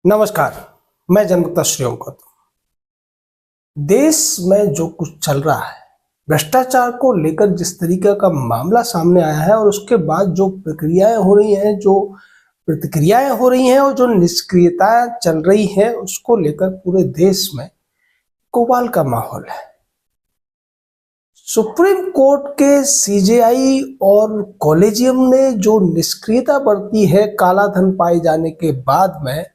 नमस्कार। मैं जनता श्रीओम गौतम। देश में जो कुछ चल रहा है, भ्रष्टाचार को लेकर जिस तरीके का मामला सामने आया है और उसके बाद जो प्रक्रियाएं हो रही हैं, जो प्रतिक्रियाएं हो रही हैं और जो निष्क्रियताएं चल रही हैं, उसको लेकर पूरे देश में कोवाल का माहौल है। सुप्रीम कोर्ट के सीजेआई और कॉलेजियम ने जो निष्क्रियता बरती है काला धन पाए जाने के बाद में,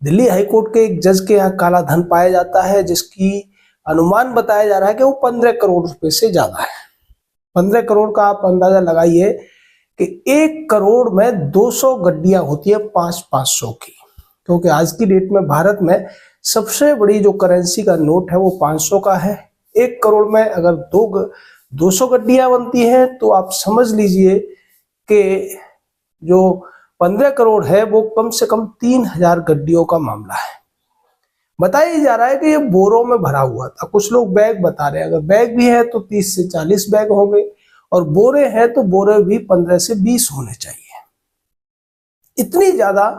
दिल्ली हाईकोर्ट के एक जज के यहाँ काला धन पाया जाता है, जिसकी अनुमान बताया जा रहा है कि वो 15 करोड़ रुपए से ज्यादा है। 15 करोड़ का आप अंदाजा लगाइए कि 1 करोड़ में 200 गड्डियां होती है 500-500 की, क्योंकि आज की डेट में भारत में सबसे बड़ी जो करेंसी का नोट है वो 500 का है। 1 करोड़ में अगर 200 गड्डियां बनती हैं तो आप समझ लीजिए कि जो 15 करोड़ है वो कम से कम 3000 गड्डियों का मामला है। बताया जा रहा है कि ये बोरों में भरा हुआ था। कुछ लोग बैग बता रहे हैं, अगर बैग भी है तो 30 से 40 बैग होंगे और बोरे हैं तो बोरे भी 15 से 20 होने चाहिए। इतनी ज्यादा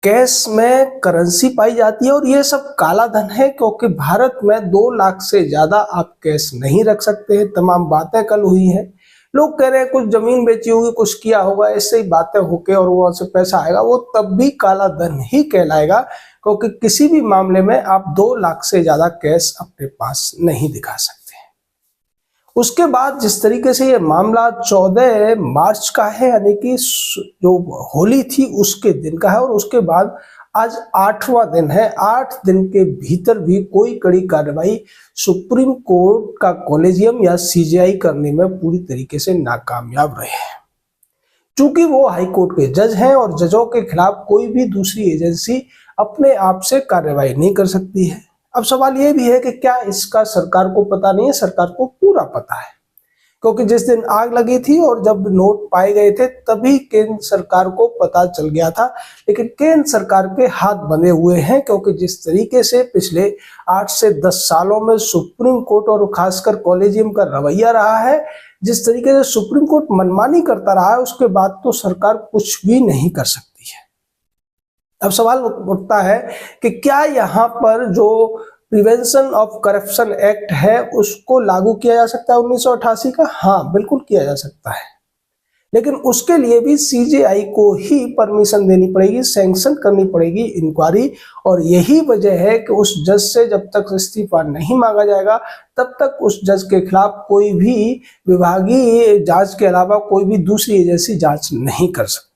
कैश में करेंसी पाई जाती है और ये सब काला धन है, क्योंकि भारत में 2 लाख से ज्यादा आप कैश नहीं रख सकते हैं। तमाम बातें कल हुई हैं। लोग कह रहे हैं कुछ जमीन बेची होगी, कुछ किया होगा, ऐसे ही बातें होके और वहां से पैसा आएगा, वो तब भी काला धन ही कहलाएगा, क्योंकि किसी भी मामले में आप 2 लाख से ज्यादा कैश अपने पास नहीं दिखा सकते। उसके बाद जिस तरीके से ये मामला 14 मार्च का है, यानी कि जो होली थी उसके दिन का है, और उसके बाद आज 8वां दिन है। 8 दिन के भीतर भी कोई कड़ी कार्रवाई सुप्रीम कोर्ट का कॉलेजियम या सीजेआई करने में पूरी तरीके से नाकामयाब रहे हैं। चूंकि वो हाई कोर्ट के जज हैं और जजों के खिलाफ कोई भी दूसरी एजेंसी अपने आप से कार्रवाई नहीं कर सकती है। अब सवाल ये भी है कि क्या इसका सरकार को पता नहीं है? सरकार को पूरा पता है, क्योंकि जिस दिन आग लगी थी और जब नोट पाए गए थे तभी केंद्र सरकार को पता चल गया था। लेकिन केंद्र सरकार के हाथ बंधे हुए हैं, क्योंकि जिस तरीके से पिछले 8 से 10 सालों में सुप्रीम कोर्ट और खासकर कॉलेजियम का रवैया रहा है, जिस तरीके से सुप्रीम कोर्ट मनमानी करता रहा है, उसके बाद तो सरकार कुछ भी नहीं कर सकती है। अब सवाल उठता है कि क्या यहाँ पर जो प्रिवेंशन ऑफ करप्शन एक्ट है उसको लागू किया जा सकता है 1988 का? हाँ, बिल्कुल किया जा सकता है, लेकिन उसके लिए भी सीजेआई को ही परमिशन देनी पड़ेगी, सैंक्शन करनी पड़ेगी इंक्वायरी। और यही वजह है कि उस जज से जब तक इस्तीफा नहीं मांगा जाएगा तब तक उस जज के खिलाफ कोई भी विभागीय जांच के अलावा कोई भी दूसरी एजेंसी जांच नहीं कर सकती।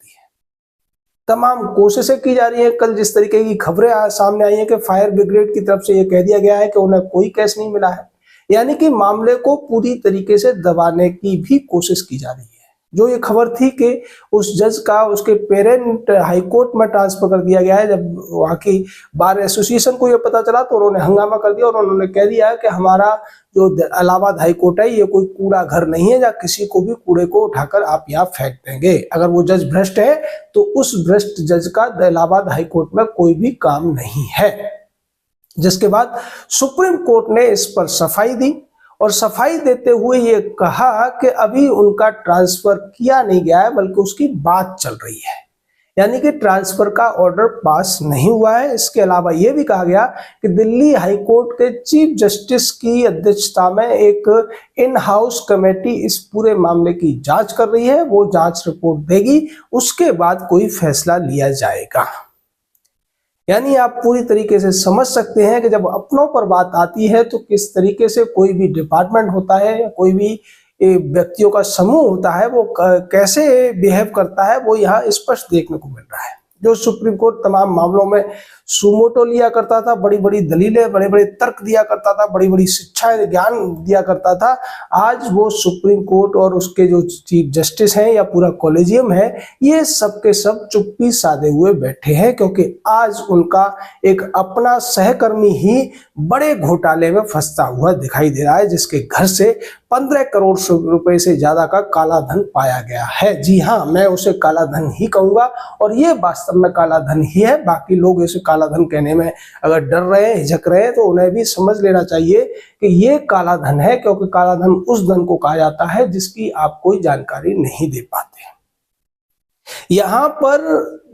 तमाम कोशिशें की जा रही हैं। कल जिस तरीके की खबरें सामने आई हैं कि फायर ब्रिगेड की तरफ से यह कह दिया गया है कि उन्हें कोई केस नहीं मिला है, यानी कि मामले को पूरी तरीके से दबाने की भी कोशिश की जा रही है। जो ये खबर थी कि उस जज का उसके पेरेंट हाईकोर्ट में ट्रांसफर कर दिया गया है, जब वहाँ की बार एसोसिएशन को ये पता चला तो उन्होंने हंगामा कर दिया और उन्होंने कह दिया कि हमारा जो इलाहाबाद हाईकोर्ट है ये कोई कूड़ा घर नहीं है जहाँ किसी को भी कूड़े को उठाकर आप यहाँ फेंक देंगे। अगर वो जज भ्रष्ट है तो उस भ्रष्ट जज का इलाहाबाद हाईकोर्ट में कोई भी काम नहीं है। जिसके बाद सुप्रीम कोर्ट ने इस पर सफाई दी और सफाई देते हुए ये कहा कि अभी उनका ट्रांसफर किया नहीं गया है, बल्कि उसकी बात चल रही है, यानी कि ट्रांसफर का ऑर्डर पास नहीं हुआ है। इसके अलावा यह भी कहा गया कि दिल्ली हाईकोर्ट के चीफ जस्टिस की अध्यक्षता में एक इन हाउस कमेटी इस पूरे मामले की जांच कर रही है। वो जांच रिपोर्ट देगी, उसके बाद कोई फैसला लिया जाएगा। यानी आप पूरी तरीके से समझ सकते हैं कि जब अपनों पर बात आती है तो किस तरीके से कोई भी डिपार्टमेंट होता है या कोई भी व्यक्तियों का समूह होता है वो कैसे बिहेव करता है, वो यहाँ स्पष्ट देखने को मिल रहा है। जो सुप्रीम कोर्ट तमाम मामलों में सुमोटो लिया करता था, बड़ी बड़ी दलीलें, बड़े बड़े तर्क दिया करता था, बड़ी बड़ी शिक्षाएं ज्ञान दिया करता था, आज वो सुप्रीम कोर्ट और उसके जो चीफ जस्टिस हैं या पूरा कॉलेजियम है, ये सब के सब चुप्पी साधे हुए बैठे हैं, क्योंकि आज उनका एक अपना सहकर्मी ही बड़े घोटाले में फंसता हुआ दिखाई दे रहा है, जिसके घर से 15 करोड़ रुपए से ज्यादा का काला धन पाया गया है। जी हाँ, मैं उसे काला धन ही कहूंगा और ये वास्तव में काला धन ही है। बाकी लोग इसे काला धन कहने में अगर डर रहे हैं, हिचक रहे हैं, तो उन्हें भी समझ लेना चाहिए कि ये काला धन है, क्योंकि काला धन उस धन को कहा जाता है जिसकी आप कोई जानकारी नहीं दे पाते। यहाँ पर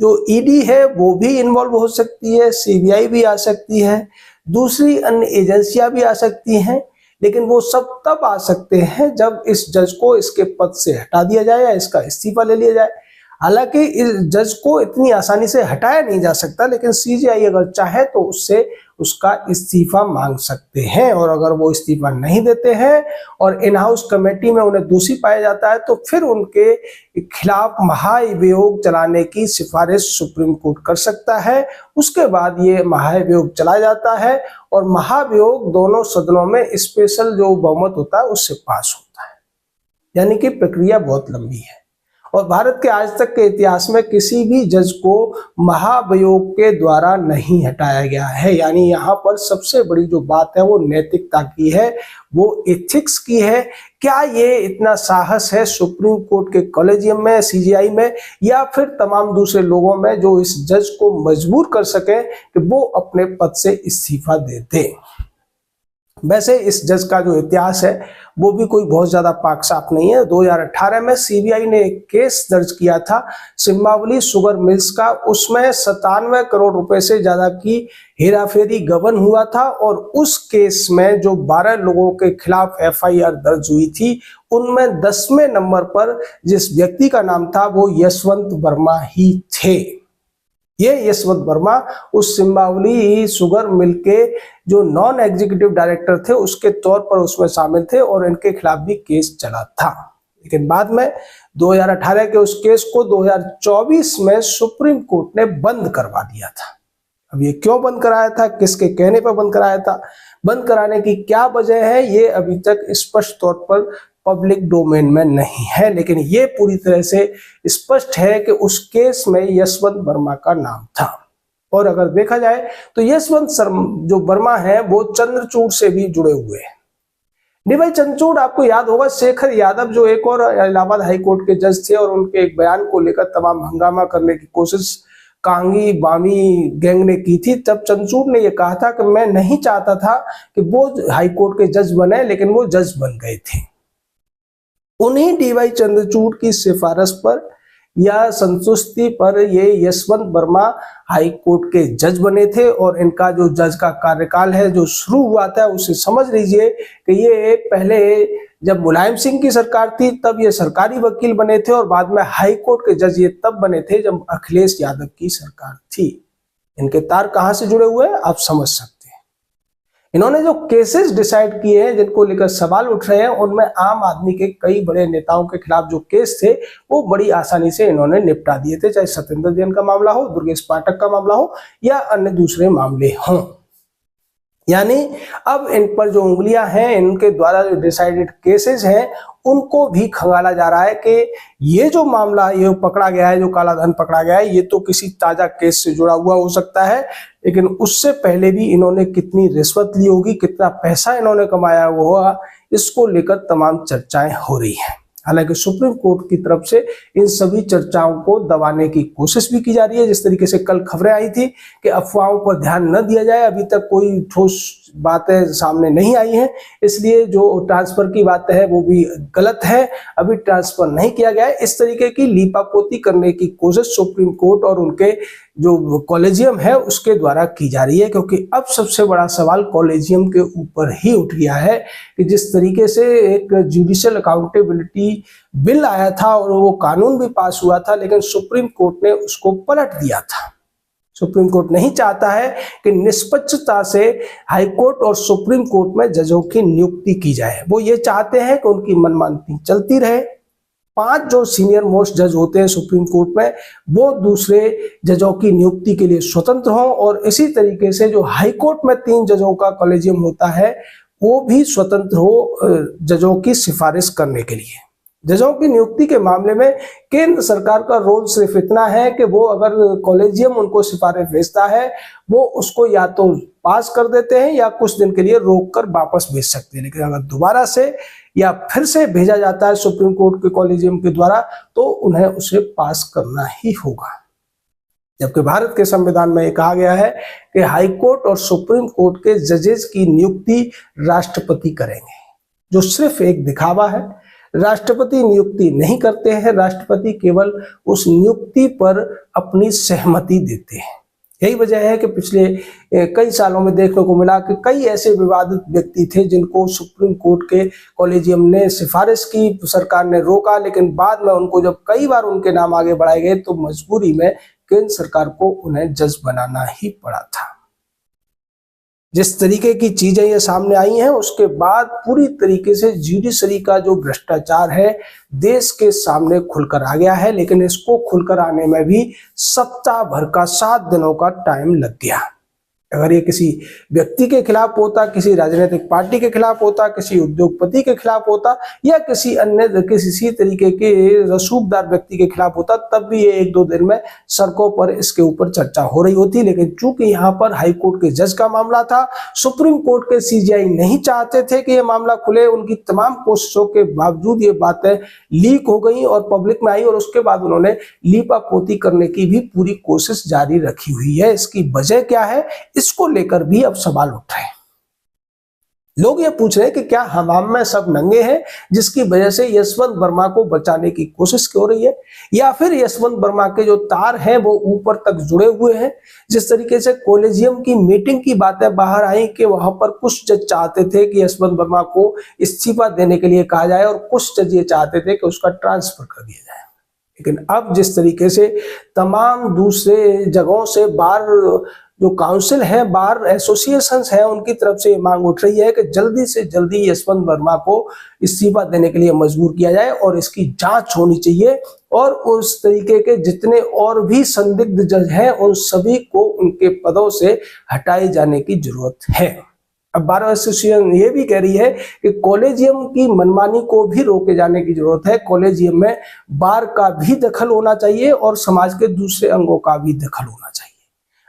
जो ईडी है वो भी इन्वॉल्व हो सकती है, सीबीआई भी आ सकती है, दूसरी अन्य एजेंसियां भी आ सकती हैं, लेकिन वो सब तब आ सकते हैं जब इस जज को इसके पद से हटा दिया जाए या इसका इस्तीफा ले लिया जाए। हालांकि इस जज को इतनी आसानी से हटाया नहीं जा सकता, लेकिन सीजीआई अगर चाहे तो उससे उसका इस्तीफा मांग सकते हैं, और अगर वो इस्तीफा नहीं देते हैं और इन हाउस कमेटी में उन्हें दोषी पाया जाता है तो फिर उनके खिलाफ महाभियोग चलाने की सिफारिश सुप्रीम कोर्ट कर सकता है। उसके बाद ये महाभियोग चला जाता है और महाभियोग दोनों सदनों में स्पेशल जो बहुमत होता है उससे पास होता है। यानी कि प्रक्रिया बहुत लंबी है, और भारत के आज तक के इतिहास में किसी भी जज को महाभियोग के द्वारा नहीं हटाया गया है। यानी यहाँ पर सबसे बड़ी जो बात है वो नैतिकता की है, वो एथिक्स की है। क्या ये इतना साहस है सुप्रीम कोर्ट के कॉलेजियम में, सीजीआई में, या फिर तमाम दूसरे लोगों में जो इस जज को मजबूर कर सके कि वो अपने पद से इस्तीफा दे दे। वैसे इस जज का जो इतिहास है वो भी कोई बहुत ज्यादा पाक साफ नहीं है। 2018 में सीबीआई ने एक केस दर्ज किया था सिम्बावली शुगर मिल्स का, उसमें 97 करोड़ रुपए से ज्यादा की हेराफेरी गबन हुआ था, और उस केस में जो 12 लोगों के खिलाफ एफआईआर दर्ज हुई थी उनमें 10वें नंबर पर जिस व्यक्ति का नाम था वो यशवंत वर्मा ही थे। ये यशवंत वर्मा उस सिम्बावली शुगर मिल के जो नॉन एग्जीक्यूटिव डायरेक्टर थे उसके तौर पर उसमें शामिल थे, और इनके खिलाफ भी केस चला था। लेकिन बाद में 2018 के उस केस को 2024 में सुप्रीम कोर्ट ने बंद करवा दिया था। अब ये क्यों बंद कराया था, किसके कहने पर बंद कराया था, बंद कराने की क्या वजह है, ये अभी तक स्पष्ट तौर पर पब्लिक डोमेन में नहीं है। लेकिन ये पूरी तरह से स्पष्ट है कि उस केस में यशवंत वर्मा का नाम था। और अगर देखा जाए तो यशवंत जो वर्मा है वो चंद्रचूड़ से भी जुड़े हुए हैं। नहीं भाई, चंद्रचूड़ आपको याद होगा, शेखर यादव जो एक और इलाहाबाद हाईकोर्ट के जज थे, और उनके एक बयान को लेकर तमाम हंगामा करने की कोशिश कांगी बामी गैंग ने की थी। तब चंद्रचूड़ ने यह कहा था कि मैं नहीं चाहता था कि वो हाईकोर्ट के जज बने, लेकिन वो जज बन गए थे। उन्हीं डीवाई चंद्रचूड़ की सिफारिश पर या संतुष्टि पर ये यशवंत वर्मा हाई कोर्ट के जज बने थे, और इनका जो जज का कार्यकाल है जो शुरू हुआ था उसे समझ लीजिए कि ये पहले जब मुलायम सिंह की सरकार थी तब ये सरकारी वकील बने थे, और बाद में हाई कोर्ट के जज ये तब बने थे जब अखिलेश यादव की सरकार थी। इनके तार कहां से जुड़े हुए हैं आप समझ सकते हैं। इन्होंने जो केसेस डिसाइड किए हैं जिनको लेकर सवाल उठ रहे हैं उनमें आम आदमी के कई बड़े नेताओं के खिलाफ जो केस थे वो बड़ी आसानी से इन्होंने निपटा दिए थे, चाहे सत्येंद्र जैन का मामला हो, दुर्गेश पाठक का मामला हो, या अन्य दूसरे मामले हों। यानी अब इन पर जो उंगलियां हैं, इनके द्वारा जो डिसाइडेड केसेस हैं उनको भी खंगाला जा रहा है कि ये जो मामला ये पकड़ा गया है, जो काला धन पकड़ा गया है, ये तो किसी ताजा केस से जुड़ा हुआ हो सकता है, लेकिन उससे पहले भी इन्होंने कितनी रिश्वत ली होगी, कितना पैसा इन्होंने कमाया होगा, इसको लेकर तमाम चर्चाएं हो रही हैं। हालांकि सुप्रीम कोर्ट की तरफ से इन सभी चर्चाओं को दबाने की कोशिश भी की जा रही है। जिस तरीके से कल खबरें आई थी कि अफवाहों पर ध्यान न दिया जाए, अभी तक कोई ठोस बातें सामने नहीं आई हैं, इसलिए जो ट्रांसफर की बात है वो भी गलत है, अभी ट्रांसफर नहीं किया गया है। इस तरीके की लीपापोती करने की कोशिश सुप्रीम कोर्ट और उनके जो कॉलेजियम है उसके द्वारा की जा रही है, क्योंकि अब सबसे बड़ा सवाल कॉलेजियम के ऊपर ही उठ गया है कि जिस तरीके से एक जुडिशियल अकाउंटेबिलिटी बिल आया था और वो कानून भी पास हुआ था, लेकिन सुप्रीम कोर्ट ने उसको पलट दिया था। सुप्रीम कोर्ट नहीं चाहता है कि निष्पक्षता से हाई कोर्ट और सुप्रीम कोर्ट में जजों की नियुक्ति की जाए, वो ये चाहते हैं कि उनकी मनमानी चलती रहे। 5 जो सीनियर मोस्ट जज होते हैं सुप्रीम कोर्ट में वो दूसरे जजों की नियुक्ति के लिए स्वतंत्र हों, और इसी तरीके से जो हाई कोर्ट में 3 जजों का कॉलेजियम होता है वो भी स्वतंत्र हो जजों की सिफारिश करने के लिए। जजों की नियुक्ति के मामले में केंद्र सरकार का रोल सिर्फ इतना है कि वो अगर कॉलेजियम उनको सिफारिश भेजता है वो उसको या तो पास कर देते हैं या कुछ दिन के लिए रोक कर वापस भेज सकते हैं, लेकिन अगर दोबारा से या फिर से भेजा जाता है सुप्रीम कोर्ट के कॉलेजियम के द्वारा तो उन्हें उसे पास करना ही होगा। जबकि भारत के संविधान में कहा गया है कि हाई कोर्ट और सुप्रीम कोर्ट के जजेस की नियुक्ति राष्ट्रपति करेंगे, जो सिर्फ एक दिखावा है। राष्ट्रपति नियुक्ति नहीं करते हैं, राष्ट्रपति केवल उस नियुक्ति पर अपनी सहमति देते हैं। यही वजह है कि पिछले कई सालों में देखने को मिला कि कई ऐसे विवादित व्यक्ति थे जिनको सुप्रीम कोर्ट के कॉलेजियम ने सिफारिश की, सरकार ने रोका, लेकिन बाद में उनको जब कई बार उनके नाम आगे बढ़ाए गए तो मजबूरी में केंद्र सरकार को उन्हें जज बनाना ही पड़ा था। जिस तरीके की चीजें ये सामने आई हैं उसके बाद पूरी तरीके से जुडिशरी का जो भ्रष्टाचार है देश के सामने खुलकर आ गया है, लेकिन इसको खुलकर आने में भी सप्ताह भर का 7 दिनों का टाइम लग गया। अगर ये किसी व्यक्ति के खिलाफ होता, किसी राजनीतिक पार्टी के खिलाफ होता, किसी उद्योगपति के खिलाफ होता या किसी अन्य किसी तरीके के रसूखदार व्यक्ति के खिलाफ होता, तब भी ये 1-2 दिन में सड़कों पर इसके ऊपर चर्चा हो रही होती। लेकिन चूंकि यहाँ पर हाई कोर्ट के जज का मामला था, सुप्रीम कोर्ट के सीजेआई नहीं चाहते थे कि ये मामला खुले, उनकी तमाम कोशिशों के बावजूद ये बातें लीक हो गई और पब्लिक में आई और उसके बाद उन्होंने लीपापोती करने की भी पूरी कोशिश जारी रखी हुई है। इसकी वजह क्या है, इसको लेकर भी अब सवाल उठ रहे हैं। लोग ये पूछ रहे हैं कि क्या हवाम में सब नंगे हैं जिसकी वजह से यशवंत वर्मा को बचाने की कोशिश हो रही है, या फिर यशवंत वर्मा के जो तार हैं वो ऊपर तक जुड़े हुए हैं। जिस तरीके से कॉलेजियम की मीटिंग की बातें बाहर आई कि वहां पर कुछ जज चाहते थे कि यशवंत वर्मा को इस्तीफा देने के लिए कहा जाए और कुछ जज ये चाहते थे कि उसका ट्रांसफर कर दिया जाए। लेकिन अब जिस तरीके से तमाम दूसरे जगहों से बार जो काउंसिल है, बार एसोसिएशंस है, उनकी तरफ से मांग उठ रही है कि जल्दी से जल्दी यशवंत वर्मा को इस्तीफा देने के लिए मजबूर किया जाए और इसकी जांच होनी चाहिए और उस तरीके के जितने और भी संदिग्ध जज हैं उन सभी को उनके पदों से हटाए जाने की जरूरत है। अब बार एसोसिएशन ये भी कह रही है कि कॉलेजियम की मनमानी को भी रोके जाने की जरूरत है। कॉलेजियम में बार का भी दखल होना चाहिए और समाज के दूसरे अंगों का भी दखल होना चाहिए।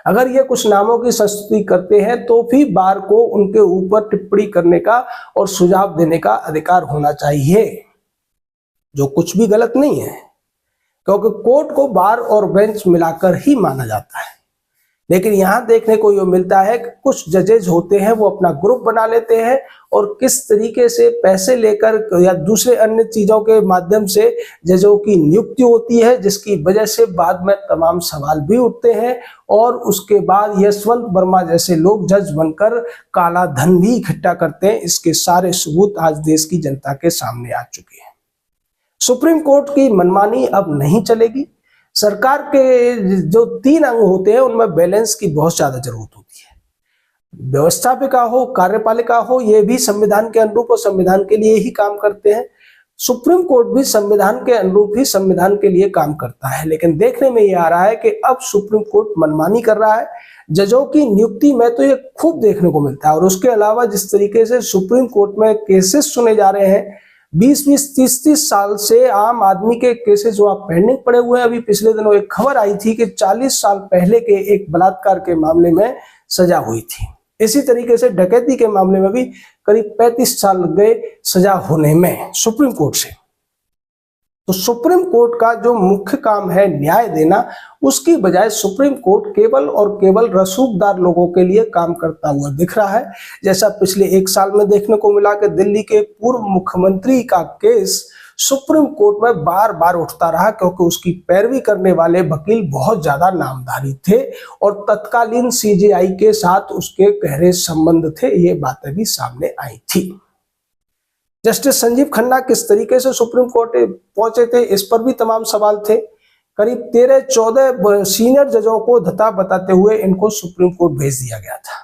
अगर ये कुछ नामों की संस्तुति करते हैं तो भी बार को उनके ऊपर टिप्पणी करने का और सुझाव देने का अधिकार होना चाहिए, जो कुछ भी गलत नहीं है, क्योंकि कोर्ट को बार और बेंच मिलाकर ही माना जाता है। लेकिन यहाँ देखने को ये मिलता है कि कुछ जजेज होते हैं वो अपना ग्रुप बना लेते हैं और किस तरीके से पैसे लेकर या दूसरे अन्य चीजों के माध्यम से जजों की नियुक्ति होती है, जिसकी वजह से बाद में तमाम सवाल भी उठते हैं और उसके बाद यशवंत वर्मा जैसे लोग जज बनकर काला धन भी इकट्ठा करते हैं। इसके सारे सबूत आज देश की जनता के सामने आ चुके हैं। सुप्रीम कोर्ट की मनमानी अब नहीं चलेगी। सरकार के जो 3 अंग होते हैं उनमें बैलेंस की बहुत ज्यादा जरूरत होती है। व्यवस्थापिका हो, कार्यपालिका हो, ये भी संविधान के अनुरूप और संविधान के लिए ही काम करते हैं। सुप्रीम कोर्ट भी संविधान के अनुरूप ही संविधान के लिए काम करता है। लेकिन देखने में ये आ रहा है कि अब सुप्रीम कोर्ट मनमानी कर रहा है। जजों की नियुक्ति में तो ये खूब देखने को मिलता है और उसके अलावा जिस तरीके से सुप्रीम कोर्ट में केसेस सुने जा रहे हैं, 20-20, 30-30 साल से आम आदमी के केसेस जो आप पेंडिंग पड़े हुए हैं। अभी पिछले दिनों एक खबर आई थी कि 40 साल पहले के एक बलात्कार के मामले में सजा हुई थी। इसी तरीके से डकैती के मामले में भी करीब 35 साल लग गए सजा होने में सुप्रीम कोर्ट से। तो सुप्रीम कोर्ट का जो मुख्य काम है न्याय देना, उसकी बजाय सुप्रीम कोर्ट केवल और केवल रसूखदार लोगों के लिए काम करता हुआ दिख रहा है। जैसा पिछले 1 साल में देखने को मिला कि दिल्ली के पूर्व मुख्यमंत्री का केस सुप्रीम कोर्ट में बार बार उठता रहा, क्योंकि उसकी पैरवी करने वाले वकील बहुत ज्यादा नामधारी थे और तत्कालीन सीजेआई के साथ उसके गहरे संबंध थे। ये बातें भी सामने आई थी। जस्टिस संजीव खन्ना किस तरीके से सुप्रीम कोर्ट पहुंचे थे, इस पर भी तमाम सवाल थे। करीब 13-14 सीनियर जजों को धता बताते हुए इनको सुप्रीम कोर्ट भेज दिया गया था।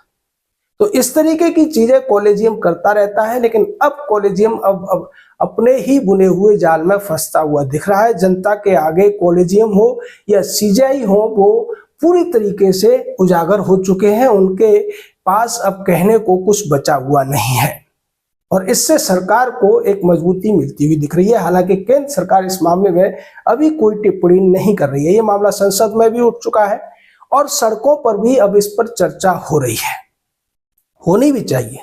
तो इस तरीके की चीजें कॉलेजियम करता रहता है, लेकिन अब कॉलेजियम अब अपने ही बुने हुए जाल में फंसता हुआ दिख रहा है। जनता के आगे कॉलेजियम हो या सीजेआई हो, वो पूरी तरीके से उजागर हो चुके हैं। उनके पास अब कहने को कुछ बचा हुआ नहीं है और इससे सरकार को एक मजबूती मिलती हुई दिख रही है। हालांकि केंद्र सरकार इस मामले में अभी कोई टिप्पणी नहीं कर रही है। ये मामला संसद में भी उठ चुका है और सड़कों पर भी अब इस पर चर्चा हो रही है, होनी भी चाहिए,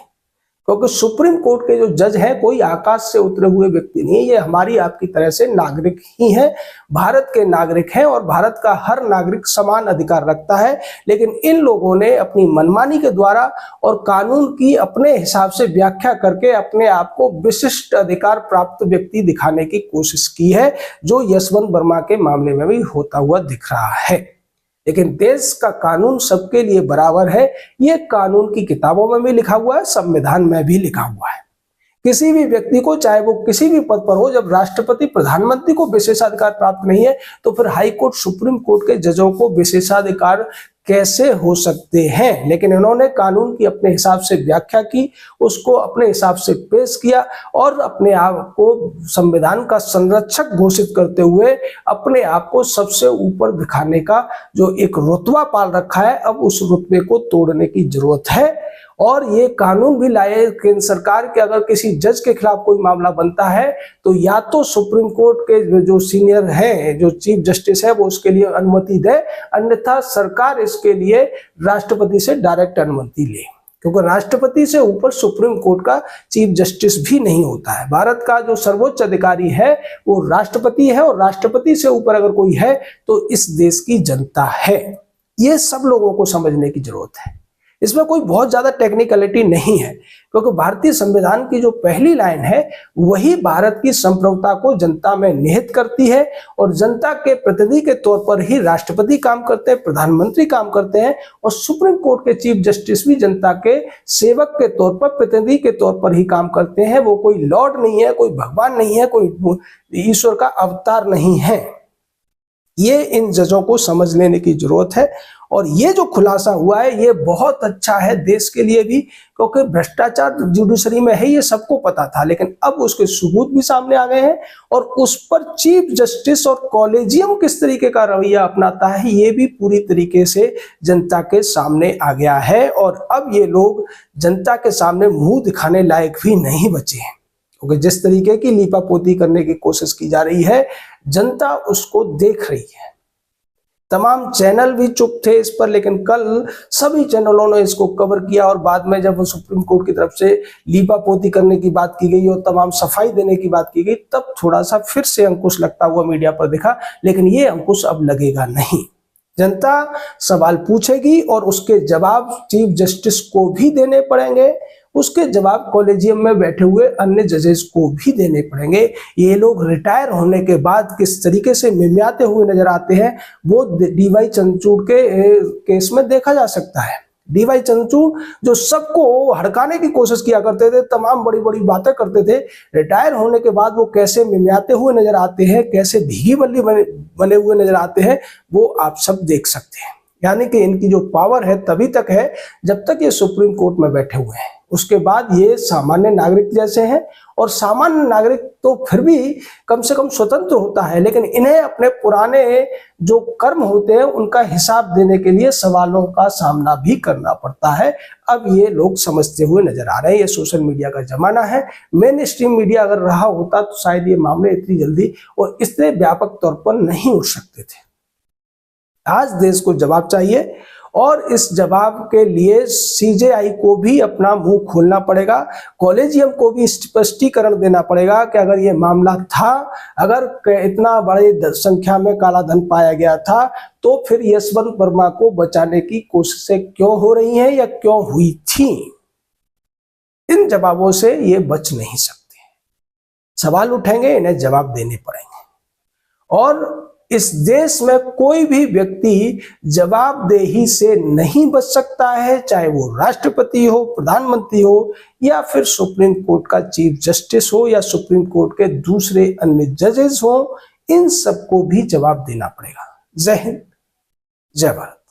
क्योंकि सुप्रीम कोर्ट के जो जज हैं कोई आकाश से उतरे हुए व्यक्ति नहीं है, ये हमारी आपकी तरह से नागरिक ही हैं, भारत के नागरिक हैं और भारत का हर नागरिक समान अधिकार रखता है। लेकिन इन लोगों ने अपनी मनमानी के द्वारा और कानून की अपने हिसाब से व्याख्या करके अपने आप को विशिष्ट अधिकार प्राप्त व्यक्ति दिखाने की कोशिश की है, जो यशवंत वर्मा के मामले में भी होता हुआ दिख रहा है। लेकिन देश का कानून सबके लिए बराबर है, ये कानून की किताबों में भी लिखा हुआ है, संविधान में भी लिखा हुआ है। किसी भी व्यक्ति को, चाहे वो किसी भी पद पर हो, जब राष्ट्रपति प्रधानमंत्री को विशेषाधिकार प्राप्त नहीं है तो फिर हाई कोर्ट सुप्रीम कोर्ट के जजों को विशेषाधिकार कैसे हो सकते हैं। लेकिन इन्होंने कानून की अपने हिसाब से व्याख्या की, उसको अपने हिसाब से पेश किया और अपने आप को संविधान का संरक्षक घोषित करते हुए अपने आप को सबसे ऊपर दिखाने का जो एक रुतबा पाल रखा है, अब उस रुतबे को तोड़ने की जरूरत है। और ये कानून भी लाए केंद्र सरकार के, अगर किसी जज के खिलाफ कोई मामला बनता है तो या तो सुप्रीम कोर्ट के जो सीनियर हैं, जो चीफ जस्टिस है, वो उसके लिए अनुमति दे, अन्यथा सरकार इसके लिए राष्ट्रपति से डायरेक्ट अनुमति ले, क्योंकि राष्ट्रपति से ऊपर सुप्रीम कोर्ट का चीफ जस्टिस भी नहीं होता है। भारत का जो सर्वोच्च अधिकारी है वो राष्ट्रपति है और राष्ट्रपति से ऊपर अगर कोई है तो इस देश की जनता है। ये सब लोगों को समझने की जरूरत है। इसमें कोई बहुत ज्यादा टेक्निकलिटी नहीं है, क्योंकि भारतीय संविधान की जो पहली लाइन है वही भारत की संप्रभुता को जनता में निहित करती है और जनता के प्रतिनिधि के तौर पर ही राष्ट्रपति काम करते हैं, प्रधानमंत्री काम करते हैं और सुप्रीम कोर्ट के चीफ जस्टिस भी जनता के सेवक के तौर पर, प्रतिनिधि के तौर पर ही काम करते हैं। वो कोई लॉर्ड नहीं है, कोई भगवान नहीं है, कोई ईश्वर का अवतार नहीं है। ये इन जजों को समझ लेने की जरूरत है और ये जो खुलासा हुआ है ये बहुत अच्छा है देश के लिए भी, क्योंकि भ्रष्टाचार जुडिशरी में है ये सबको पता था, लेकिन अब उसके सबूत भी सामने आ गए हैं और उस पर चीफ जस्टिस और कॉलेजियम किस तरीके का रवैया अपनाता है ये भी पूरी तरीके से जनता के सामने आ गया है। और अब ये लोग जनता के सामने मुंह दिखाने लायक भी नहीं बचे हैं, क्योंकि जिस तरीके की लीपापोती करने की कोशिश की जा रही है जनता उसको देख रही है। तमाम चैनल भी चुप थे इस पर, लेकिन कल सभी चैनलों ने इसको कवर किया और बाद में जब सुप्रीम कोर्ट की तरफ से लीपापोती करने की बात की गई और तमाम सफाई देने की बात की गई, तब थोड़ा सा फिर से अंकुश लगता हुआ मीडिया पर दिखा, लेकिन ये अंकुश अब लगेगा नहीं। जनता सवाल पूछेगी और उसके जवाब चीफ जस्टिस को भी देने पड़ेंगे, उसके जवाब कॉलेजियम में बैठे हुए अन्य जजेस को भी देने पड़ेंगे। ये लोग रिटायर होने के बाद किस तरीके से मिमियाते हुए नजर आते हैं वो डीवाई चंद्रचूड़ के केस में देखा जा सकता है। डीवाई चंद्रचूड़ जो सबको हड़काने की कोशिश किया करते थे, तमाम बड़ी बड़ी बातें करते थे, रिटायर होने के बाद वो कैसे मिमियाते हुए नजर आते हैं, कैसे भीगी बल्ली बने हुए नजर आते हैं, वो आप सब देख सकते हैं। यानी कि इनकी जो पावर है तभी तक है जब तक ये सुप्रीम कोर्ट में बैठे हुए हैं, उसके बाद ये सामान्य नागरिक जैसे हैं। और सामान्य नागरिक तो फिर भी कम से कम स्वतंत्र होता है, लेकिन इन्हें अपने पुराने जो कर्म होते हैं उनका हिसाब देने के लिए सवालों का सामना भी करना पड़ता है। अब ये लोग समझते हुए नजर आ रहे हैं। ये सोशल मीडिया का जमाना है। मेन स्ट्रीम मीडिया अगर रहा होता तो शायद ये मामले इतनी जल्दी और इतने व्यापक तौर पर नहीं उठ सकते थे। आज देश को जवाब चाहिए और इस जवाब के लिए सीजेआई को भी अपना मुंह खोलना पड़ेगा, कॉलेजियम को भी स्पष्टीकरण देना पड़ेगा कि अगर ये मामला था, अगर इतना बड़े संख्या में काला धन पाया गया था तो फिर यशवंत वर्मा को बचाने की कोशिशें क्यों हो रही हैं या क्यों हुई थी। इन जवाबों से ये बच नहीं सकते, सवाल उठेंगे, इन्हें जवाब देने पड़ेंगे। और इस देश में कोई भी व्यक्ति जवाबदेही से नहीं बच सकता है, चाहे वो राष्ट्रपति हो, प्रधानमंत्री हो या फिर सुप्रीम कोर्ट का चीफ जस्टिस हो या सुप्रीम कोर्ट के दूसरे अन्य जजेस हो, इन सबको भी जवाब देना पड़ेगा। जय हिंद, जय भारत।